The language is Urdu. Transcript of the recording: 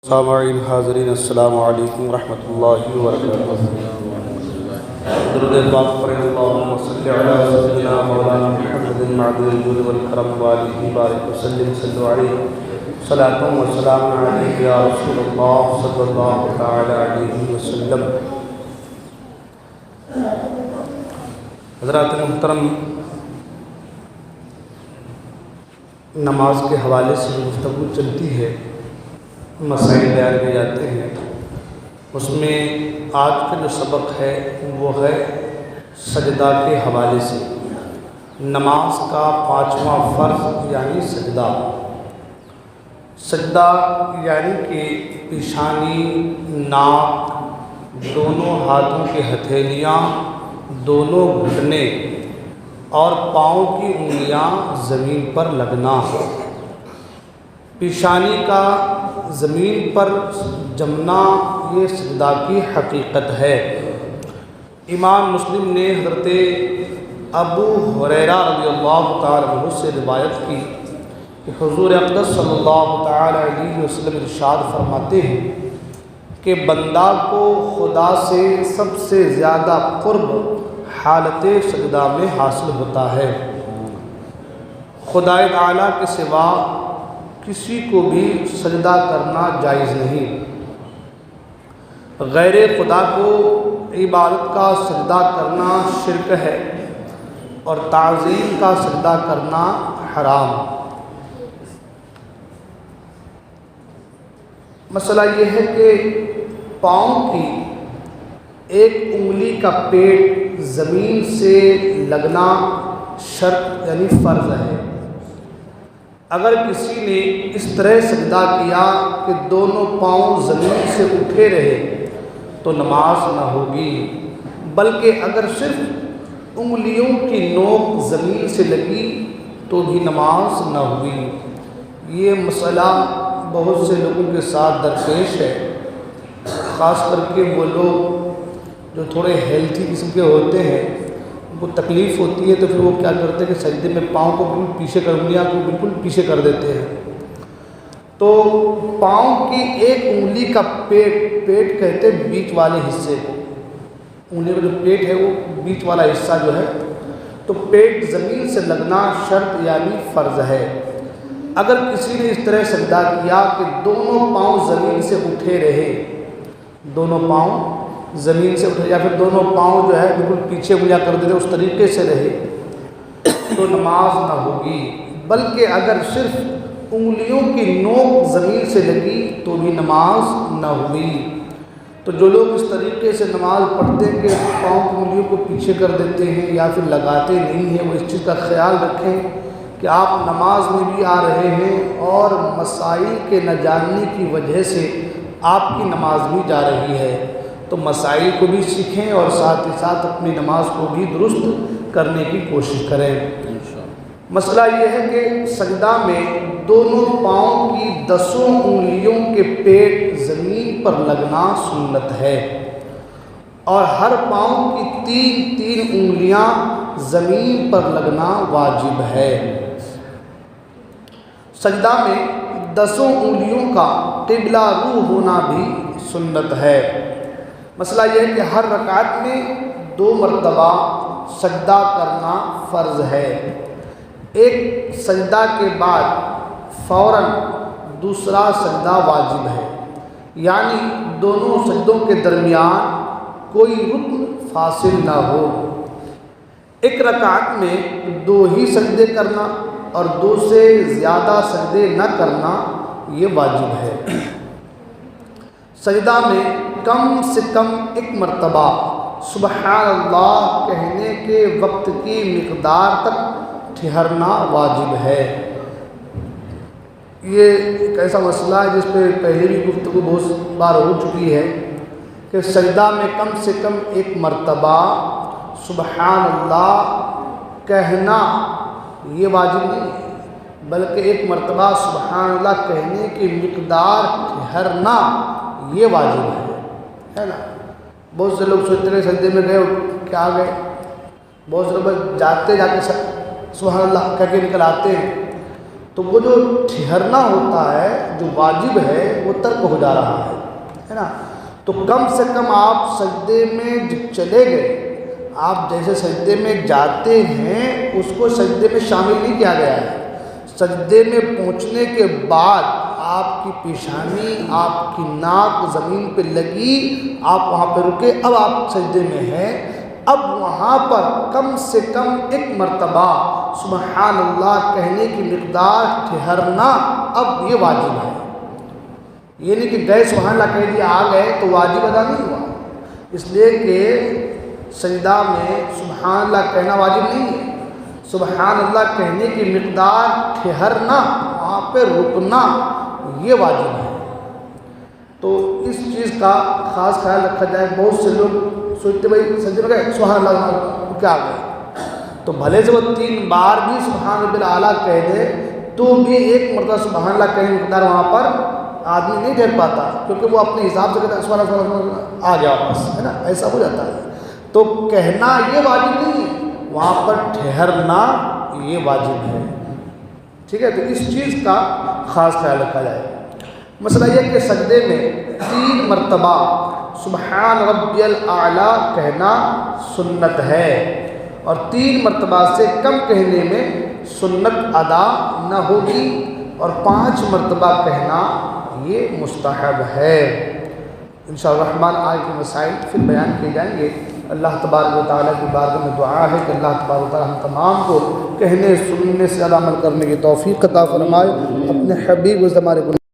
سامعین حاضرین السلام علیکم ورحمۃ اللہ وبرکاتہ۔ درود پاک پر اللہم صلی علی سیدنا مولانا محمد معدن الجود والکرم وآلہ بارک وسلم صلو علیہ صلاۃ و سلام علیہ یا رسول اللہ صلی اللہ تعالی علیہ وسلم۔ حضرات محترم، نماز کے حوالے سے گفتگو چلتی ہے، مسائل بیان کیے جاتے ہیں۔ اس میں آج کا جو سبق ہے وہ ہے سجدہ کے حوالے سے، نماز کا 5واں فرض یعنی سجدہ۔ سجدہ یعنی کہ پیشانی، ناک، دونوں ہاتھوں کی ہتھیلیاں، دونوں گھٹنے اور پاؤں کی انگلیاں زمین پر لگنا۔ پیشانی کا زمین پر جمنا یہ سجدہ کی حقیقت ہے۔ امام مسلم نے حضرت ابو ہریرہ رضی اللہ تعالی عنہ سے روایت کی کہ حضور اقدس صلی اللہ تعالی علیہ وسلم ارشاد فرماتے ہیں کہ بندہ کو خدا سے سب سے زیادہ قرب حالت سجدہ میں حاصل ہوتا ہے۔ خدا تعالیٰ کے سوا کسی کو بھی سجدہ کرنا جائز نہیں۔ غیر خدا کو عبادت کا سجدہ کرنا شرک ہے اور تعظیم کا سجدہ کرنا حرام۔ مسئلہ یہ ہے کہ پاؤں کی ایک انگلی کا پیٹ زمین سے لگنا شرط یعنی فرض ہے۔ اگر کسی نے اس طرح سجدہ کیا کہ دونوں پاؤں زمین سے اٹھے رہے تو نماز نہ ہوگی، بلکہ اگر صرف انگلیوں کی نوک زمین سے لگی تو بھی نماز نہ ہوگی۔ یہ مسئلہ بہت سے لوگوں کے ساتھ درپیش ہے، خاص کر کے وہ لوگ جو تھوڑے ہیلتھی قسم کے ہوتے ہیں، ان کو تکلیف ہوتی ہے تو پھر وہ کیا کرتے ہیں کہ سجدے میں پاؤں کو بالکل پیچھے کر، انگلیاں کو بالکل پیچھے کر دیتے ہیں۔ تو پاؤں کی ایک انگلی کا پیٹ کہتے ہیں بیچ والے حصے کو، انگلی کا جو پیٹ ہے وہ بیچ والا حصہ جو ہے، تو پیٹ زمین سے لگنا شرط یعنی فرض ہے۔ اگر کسی نے اس طرح سجدہ کیا کہ دونوں پاؤں زمین سے اٹھے رہے، دونوں پاؤں زمین سے اٹھے یا پھر دونوں پاؤں جو ہے بالکل پیچھے انگلیاں کر دیتے اس طریقے سے رہے تو نماز نہ ہوگی، بلکہ اگر صرف انگلیوں کی نوک زمین سے لگی تو بھی نماز نہ ہوگی۔ تو جو لوگ اس طریقے سے نماز پڑھتے ہیں کہ پاؤں کی انگلیوں کو پیچھے کر دیتے ہیں یا پھر لگاتے نہیں ہیں، وہ اس چیز کا خیال رکھیں کہ آپ نماز میں بھی آ رہے ہیں اور مسائل کے نہ جاننے کی وجہ سے آپ کی نماز بھی جا رہی ہے، تو مسائل کو بھی سیکھیں اور ساتھ ہی ساتھ اپنی نماز کو بھی درست کرنے کی کوشش کریں۔ مسئلہ یہ ہے کہ سجدہ میں دونوں پاؤں کی 10 انگلیوں کے پیٹ زمین پر لگنا سنت ہے اور ہر پاؤں کی 3 انگلیاں زمین پر لگنا واجب ہے۔ سجدہ میں 10 انگلیوں کا قبلہ رو ہونا بھی سنت ہے۔ مسئلہ یہ ہے کہ ہر رکعت میں 2 مرتبہ سجدہ کرنا فرض ہے۔ ایک سجدہ کے بعد فوراً دوسرا سجدہ واجب ہے، یعنی دونوں سجدوں کے درمیان کوئی رکن فاصل نہ ہو۔ ایک رکعت میں 2 ہی سجدے کرنا اور 2 سے زیادہ سجدے نہ کرنا یہ واجب ہے۔ سجدہ میں کم سے کم 1 مرتبہ سبحان اللہ کہنے کے وقت کی مقدار تک ٹھہرنا واجب ہے۔ یہ ایک ایسا مسئلہ ہے جس پہ پہلے بھی گفتگو بہت بار ہو چکی ہے کہ سجدہ میں کم سے کم 1 مرتبہ سبحان اللہ کہنا یہ واجب نہیں، بلکہ 1 مرتبہ سبحان اللہ کہنے کی مقدار ٹھہرنا یہ واجب ہے نا۔ بہت سے لوگ سوچتے ہیں سجدے میں گئے اور کیا آ گئے، بہت سے لوگ جاتے سبحان اللہ کہہ کے نکل آتے ہیں، تو وہ جو ٹھہرنا ہوتا ہے جو واجب ہے وہ ترک ہو جا رہا ہے نا. تو کم سے کم آپ سجدے میں چلے گئے، آپ جیسے سجدے میں جاتے ہیں اس کو سجدے میں شامل نہیں کیا گیا ہے. سجدے میں پہنچنے کے بعد آپ کی پیشانی، آپ کی ناک زمین پہ لگی، آپ وہاں پہ رکے، اب آپ سجدے میں ہیں. اب وہاں پر کم سے کم ایک مرتبہ سبحان اللہ کہنے کی مقدار ٹھہرنا اب یہ واجب ہے. یہ نہیں کہ گئے سبحان اللہ کہہ دیا آ گئے تو واجب ادا نہیں ہوا، اس لیے کہ سجدہ میں سبحان اللہ کہنا واجب نہیں ہے. سبحان اللہ کہنے کی مقدار ٹھہرنا، وہاں پہ رکنا، یہ واجب ہے. تو اس چیز کا خاص خیال رکھا جائے. بہت سے لوگ سوچتے بھائی سجدے میں گئے سبحان اللہ کیا گئے، تو بھلے سے وہ 3 بار بھی سبحان رب الاعلیٰ کہہ دے تو بھی ایک مرتبہ سبحان اللہ کہنے کی مقدار وہاں پر آدمی نہیں ٹھہر پاتا، کیونکہ وہ اپنے حساب سے کہتا ہے سبحان اللہ آ گیا واپس، ہے نا، ایسا ہو جاتا ہے. تو کہنا یہ واجب نہیں ہے، وہاں پر ٹھہرنا یہ واجب ہے. ٹھیک ہے، تو اس چیز کا خاص خیال رکھا جائے. مسئلہ یہ کہ سجدے میں 3 مرتبہ سبحان ربی الاعلیٰ کہنا سنت ہے، اور 3 مرتبہ سے کم کہنے میں سنت ادا نہ ہوگی، اور 5 مرتبہ کہنا یہ مستحب ہے. انشاءاللہ الرحمن آج کے مسائل پھر بیان کیے جائیں گے. اللہ تبارک و تعالیٰ کی بارگاہ میں دعا ہے کہ اللہ تبارک و تعالیٰ ہم تمام کو کہنے سننے سے عمل کرنے کی توفیق عطا فرمائے. اپنے حبیب و زمانے کو